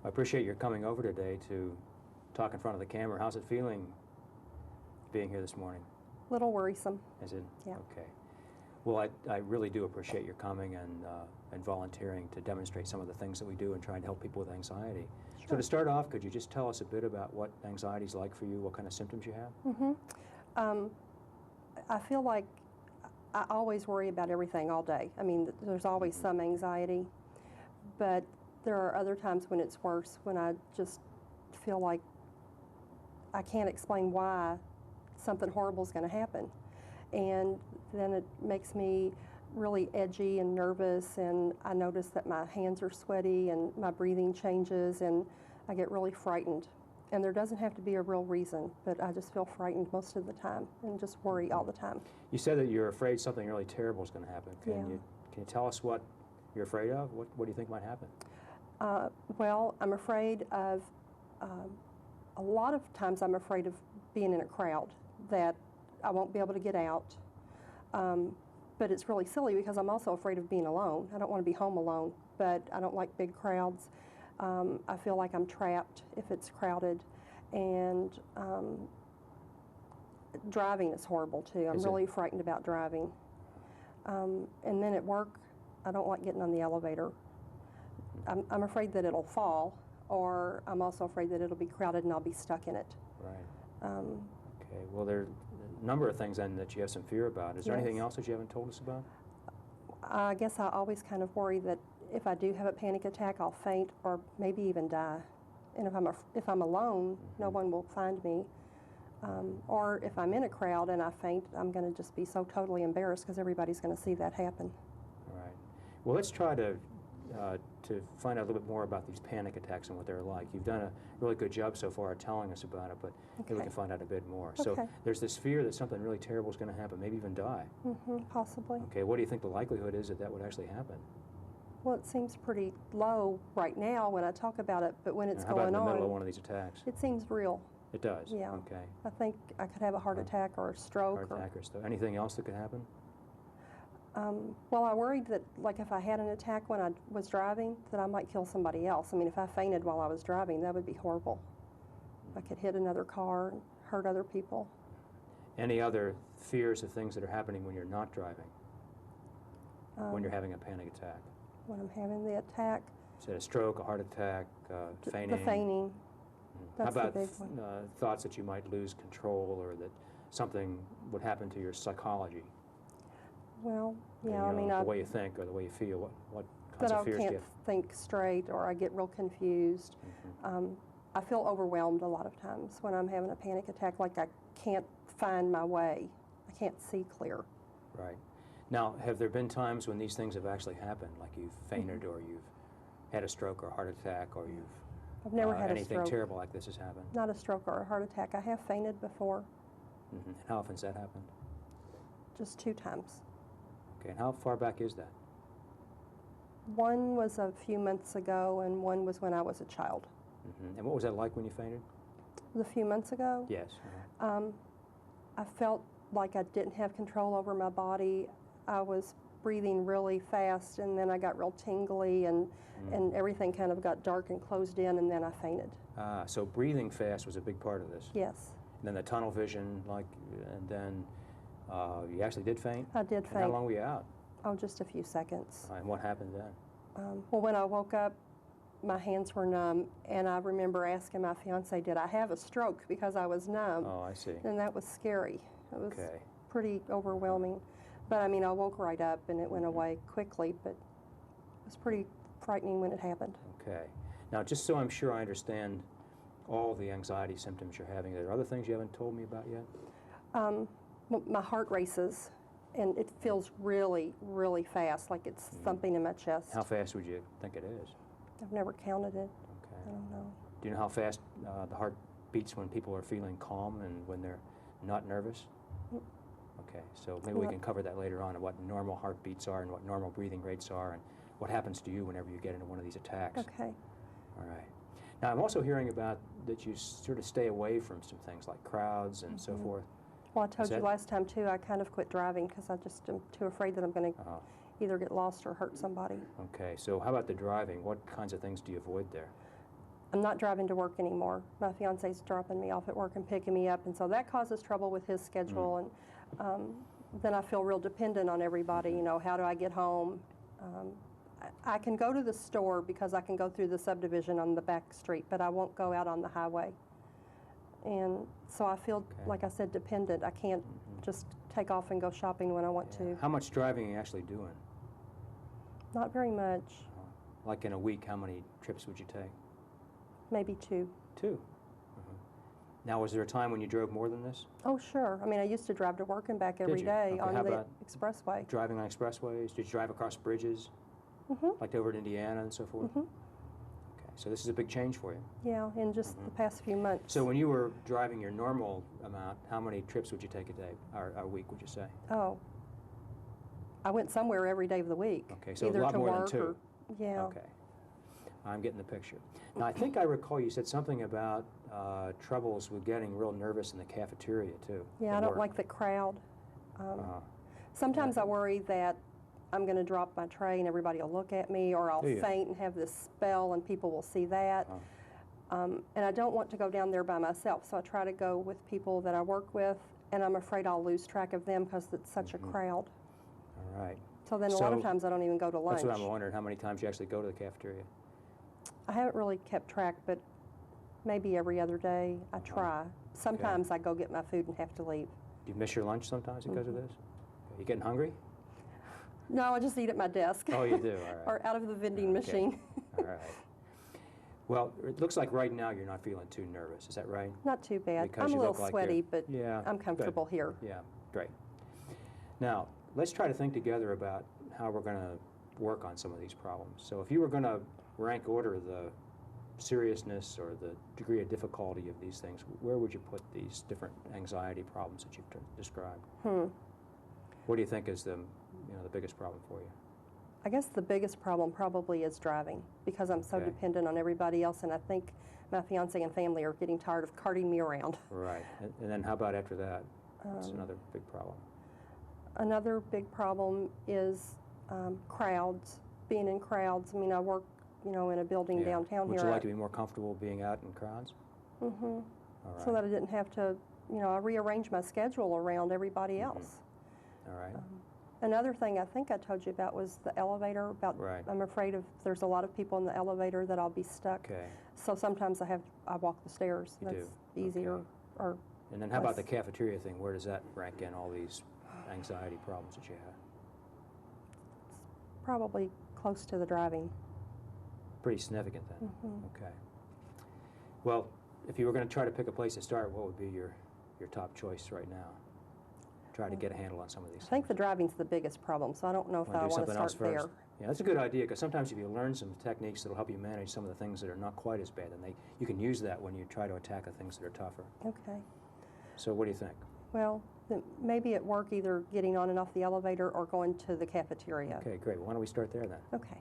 I appreciate your coming over today to talk in front of the camera. How's it feeling being here this morning? A little worrisome. Is it? Yeah. Okay. Well, I really do appreciate your coming and volunteering to demonstrate some of the things that we do and trying to help people with anxiety. Sure. So to start off, could you just tell us a bit about what anxiety is like for you, what kind of symptoms you have? I feel like I always worry about everything all day. I mean, there's always some anxiety, but there are other times when it's worse, when I just feel like I can't explain why something horrible is going to happen. And then it makes me really edgy and nervous, and I notice that my hands are sweaty and my breathing changes, and I get really frightened. And there doesn't have to be a real reason, but I just feel frightened most of the time and just worry all the time. You said that you're afraid something really terrible is going to happen. Can you tell us what you're afraid of? What do you think might happen? Well, I'm afraid of, a lot of times I'm afraid of being in a crowd, that I won't be able to get out. But it's really silly because I'm also afraid of being alone. I don't want to be home alone, but I don't like big crowds. I feel like I'm trapped if it's crowded, and driving is horrible too. I'm really frightened about driving. And then at work, I don't like getting on the elevator. I'm afraid that it'll fall, or I'm also afraid that it'll be crowded and I'll be stuck in it. Right. Okay. Well, there are a number of things then that you have some fear about. Is there anything else that you haven't told us about? I guess I always kind of worry that if I do have a panic attack, I'll faint or maybe even die. And if I'm alone, no one will find me. Or if I'm in a crowd and I faint, I'm going to just be so totally embarrassed because everybody's going to see that happen. All right. Well, let's try to find out a little bit more about these panic attacks and what they're like. You've done a really good job so far at telling us about it, but maybe we can find out a bit more. Okay. So there's this fear that something really terrible is going to happen, maybe even die. Possibly. Okay. What do you think the likelihood is that that would actually happen? Well, it seems pretty low right now when I talk about it, but when it's How about going in the on, middle of one of these attacks? it seems real. It does? Yeah. Okay. I think I could have a heart attack or a stroke. Heart attack or stuff. Anything else that could happen? Well, I worried that, like, if I had an attack when I was driving, that I might kill somebody else. I mean, if I fainted while I was driving, that would be horrible. I could hit another car and hurt other people. Any other fears of things that are happening when you're not driving? When you're having a panic attack? When I'm having the attack. Is it a stroke, a heart attack, fainting? The fainting. That's How about the big one. Thoughts that you might lose control or that something would happen to your psychology? Well, yeah, You I know, mean, the way you think or the way you feel. What kinds that of I fears do you can't have? think straight, or I get real confused. I feel overwhelmed a lot of times when I'm having a panic attack, like I can't find my way. I can't see clear. Right. Now, have there been times when these things have actually happened, like you've fainted or you've had a stroke or a heart attack or you've I've never had a anything stroke. terrible like this has happened? Not a stroke or a heart attack. I have fainted before, And how often has that happened? just 2 times. Okay, and how far back is that? One was a few months ago, and one was when I was a child. And what was that like when you fainted? A few months ago, Yes. I felt like I didn't have control over my body. I was breathing really fast, and then I got real tingly, and everything kind of got dark and closed in, and then I fainted. So breathing fast was a big part of this. Yes. And then the tunnel vision, and then you actually did faint? I did And faint. how long were you out? Oh, just a few seconds. And what happened then? Well, when I woke up, my hands were numb, and I remember asking my fiance, did I have a stroke, because I was numb. Oh, I see. And that was scary. It was Okay. pretty overwhelming. But I mean, I woke right up and it went away quickly, but it was pretty frightening when it happened. Okay. Now, just so I'm sure I understand all the anxiety symptoms you're having, are there other things you haven't told me about yet? Well, my heart races, and it feels really, really fast, like it's thumping in my chest. How fast would you think it is? I've never counted it. Okay. I don't know. Do you know how fast the heart beats when people are feeling calm and when they're not nervous? Okay, so maybe we can cover that later on, and what normal heartbeats are and what normal breathing rates are and what happens to you whenever you get into one of these attacks. Okay. All right. Now, I'm also hearing about that you sort of stay away from some things like crowds and so forth. Well, I told Is you that- last time, too, I kind of quit driving because I just am too afraid that I'm going to either get lost or hurt somebody. Okay, so how about the driving? What kinds of things do you avoid there? I'm not driving to work anymore. My fiance's dropping me off at work and picking me up, and so that causes trouble with his schedule. And then I feel real dependent on everybody. You know, how do I get home? I can go to the store because I can go through the subdivision on the back street, but I won't go out on the highway. And so I feel, like I said, dependent. I can't just take off and go shopping when I want to. How much driving are you actually doing? Not very much. Like in a week, how many trips would you take? Maybe 2. 2. Now, was there a time when you drove more than this? Oh, sure. I mean, I used to drive to work and back every you? day Okay, on how the about expressway. Driving on expressways? Did you drive across bridges? Like over to Indiana and so forth? Okay, so this is a big change for you. Yeah, in just the past few months. So when you were driving your normal amount, how many trips would you take a day, or a week, would you say? Oh, I went somewhere every day of the week. Okay, so either a lot to more work than 2. Or, yeah. Okay, I'm getting the picture. Now, I think I recall you said something about troubles with getting real nervous in the cafeteria, too. Yeah, at I don't work. like the crowd. Uh-huh. Sometimes I worry that I'm going to drop my tray and everybody will look at me, or I'll Do you? faint and have this spell and people will see that. And I don't want to go down there by myself, so I try to go with people that I work with, and I'm afraid I'll lose track of them because it's such a crowd. All right. So then a lot of So times I don't even go to lunch. That's what I'm wondering, how many times you actually go to the cafeteria? I haven't really kept track, but maybe every other day I try. Sometimes I go get my food and have to leave. Do you miss your lunch sometimes because of this? You getting hungry? No, I just eat at my desk. Oh, you do? All right. Or out of the vending Okay. machine. All right. Well, it looks like right now you're not feeling too nervous. Is that right? Not too bad. Because I'm a you little look like sweaty, you're- but Yeah, I'm good. comfortable here. Yeah, great. Now, let's try to think together about how we're going to work on some of these problems. So if you were going to rank order the seriousness or the degree of difficulty of these things, where would you put these different anxiety problems that you've described? What do you think is the biggest problem for you? I guess the biggest problem probably is driving, because I'm so Okay. dependent on everybody else, and I think my fiance and family are getting tired of carting me around. Right. And then how about after that? That's another big problem. Another big problem is crowds, being in crowds. I mean, I work, in a building Yeah. downtown Would here. you like to be more comfortable being out in crowds? All right. So that I didn't have to, I rearrange my schedule around everybody else. All right. Another thing I think I told you about was the elevator. Right. I'm afraid there's a lot of people in the elevator that I'll be stuck. Okay. So sometimes I walk the stairs. You do. That's easier. Okay. Or And then how about the less. cafeteria thing? Where does that rank in all these anxiety problems that you have? probably close to the driving. Pretty significant then. Okay. Well, if you were going to try to pick a place to start, what would be your top choice right now? Try to get a handle on some of these I think the things. driving's the biggest problem, so I don't know if Wanna I do want to something start else first? there. Yeah, that's a good idea, because sometimes if you learn some techniques that'll help you manage some of the things that are not quite as bad, then you can use that when you try to attack the things that are tougher. Okay. So what do you think? Well, then maybe at work either getting on and off the elevator or going to the cafeteria. Okay, great. Why don't we start there then? Okay.